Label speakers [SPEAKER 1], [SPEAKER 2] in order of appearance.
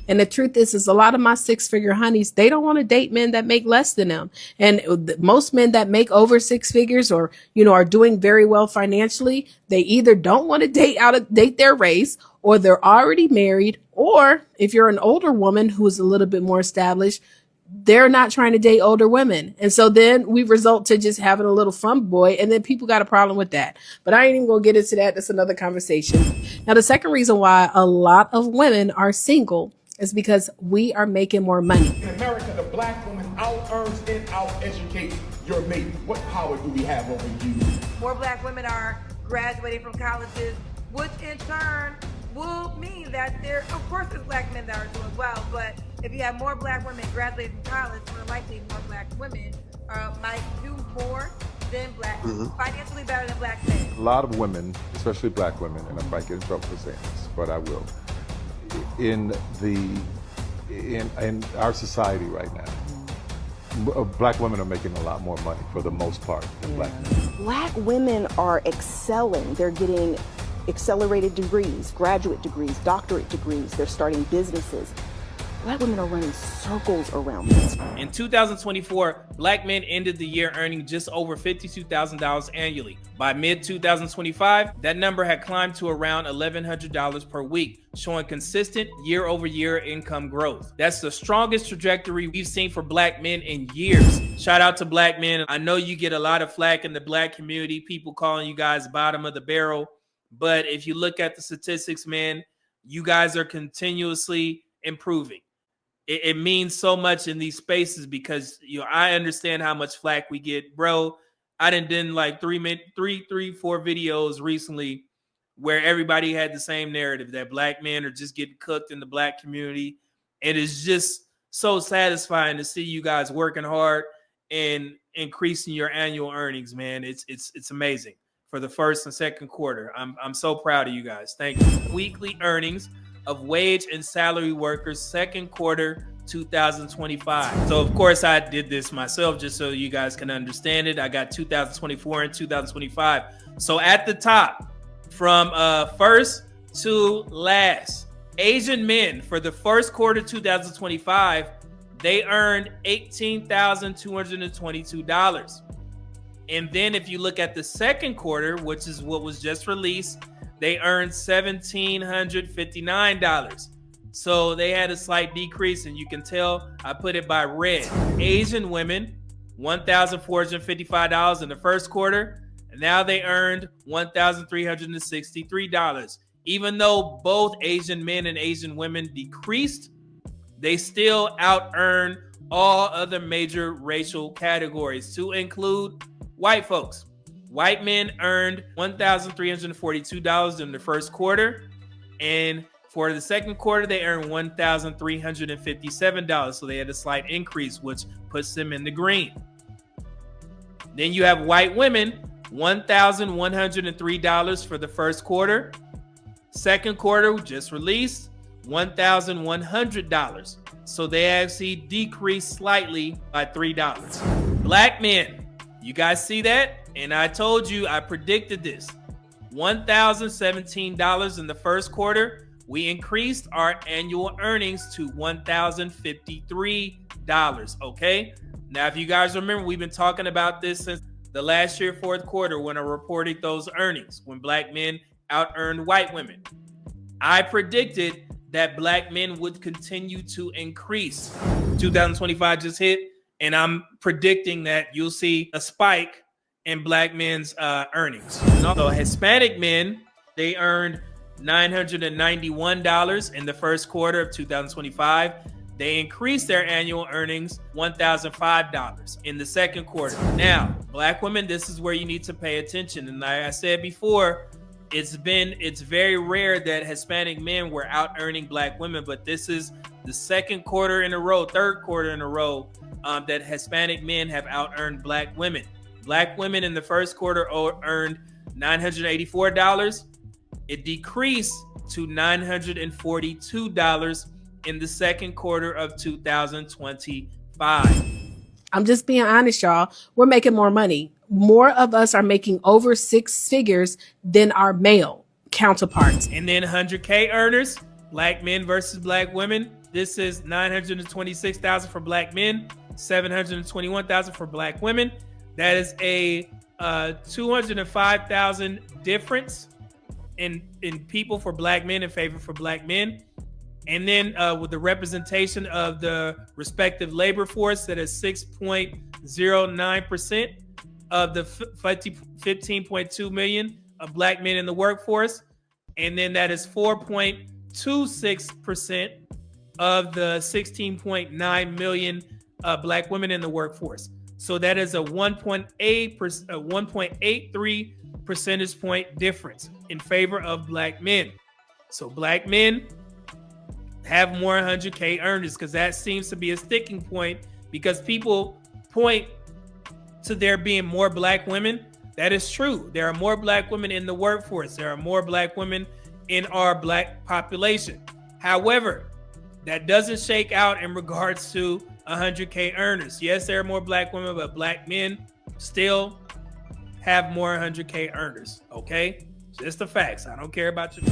[SPEAKER 1] And the truth is a lot of my six-figure honeys, they don't want to date men that make less than them. And most men that make over six figures or, are doing very well financially, they either don't want to date their race, or they're already married, or if you're an older woman who's a little bit more established, they're not trying to date older women. And so then we result to just having a little fun boy. And then people got a problem with that. But I ain't even going to get into that. That's another conversation. Now, the second reason why a lot of women are single is because we are making more money.
[SPEAKER 2] In America, the black woman out-earns and out-educates your mate. What power do we have over you?
[SPEAKER 3] More black women are graduating from colleges, which in turn will mean that there, of course, there's black men that are doing well, but if you have more black women graduating from college, more likely more black women might do more than financially better than black men.
[SPEAKER 4] A lot of women, especially black women, and I might get in trouble for saying this, but I will, in our society right now, black women are making a lot more money for the most part than black men.
[SPEAKER 5] Black women are excelling. They're getting accelerated degrees, graduate degrees, doctorate degrees. They're starting businesses. Black women are running circles around this.
[SPEAKER 6] In 2024, black men ended the year earning just over $52,000 annually. By mid-2025, that number had climbed to around $1,100 per week, showing consistent year-over-year income growth. That's the strongest trajectory we've seen for black men in years. Shout out to black men. I know you get a lot of flack in the black community, people calling you guys bottom of the barrel. But if you look at the statistics, man, you guys are continuously improving. It means so much in these spaces because I understand how much flack we get, bro. I done like four videos recently where everybody had the same narrative that black men are just getting cooked in the black community. And it's just so satisfying to see you guys working hard and increasing your annual earnings, man. It's amazing. For the first and second quarter. I'm so proud of you guys. Thank you. Weekly earnings of wage and salary workers, second quarter 2025. So of course I did this myself just so you guys can understand it. I got 2024 and 2025. So at the top, from first to last, Asian men for the first quarter 2025, they earned $18,222. And then if you look at the second quarter, which is what was just released, they earned $1,759. So they had a slight decrease, and you can tell I put it by red. Asian women, $1,455 in the first quarter, and now they earned $1,363. Even though both Asian men and Asian women decreased, they still out-earned all other major racial categories, to include white folks. White men earned $1,342 in the first quarter, and for the second quarter, they earned $1,357. So they had a slight increase, which puts them in the green. Then you have white women, $1,103 for the first quarter. Second quarter just released, $1,100. So they actually decreased slightly by $3. Black men, you guys see that? And I told you, I predicted this. $1,017 in the first quarter. We increased our annual earnings to $1,053, okay? Now, if you guys remember, we've been talking about this since the last year, fourth quarter, when I reported those earnings, when black men out-earned white women. I predicted that black men would continue to increase. 2025 just hit, and I'm predicting that you'll see a spike in black men's earnings. So Hispanic men, they earned $991 in the first quarter of 2025. They increased their annual earnings $1,005 in the second quarter. Now, black women, this is where you need to pay attention. And like I said before, it's very rare that Hispanic men were out earning black women, but this is the second quarter in a row, third quarter in a row that Hispanic men have out earned black women. Black women in the first quarter earned $984. It decreased to $942 in the second quarter of 2025.
[SPEAKER 1] I'm just being honest, y'all. We're making more money. More of us are making over six figures than our male counterparts.
[SPEAKER 6] And then 100K earners, black men versus black women. This is 926,000 for black men, 721,000 for black women. That is a 205,000 difference in people for black men in favor for black men. And then with the representation of the respective labor force, that is 6.09% of the 15.2 million of black men in the workforce. And then that is 4.26% of the 16.9 million black women in the workforce. So that is a 1.83 percentage point difference in favor of black men. So black men have more 100K earners, because that seems to be a sticking point, because people point to there being more black women. That is true. There are more black women in the workforce. There are more black women in our black population. However, that doesn't shake out in regards to 100K earners. Yes, there are more black women, but black men still have more 100K earners. Okay? Just the facts. I don't care about you.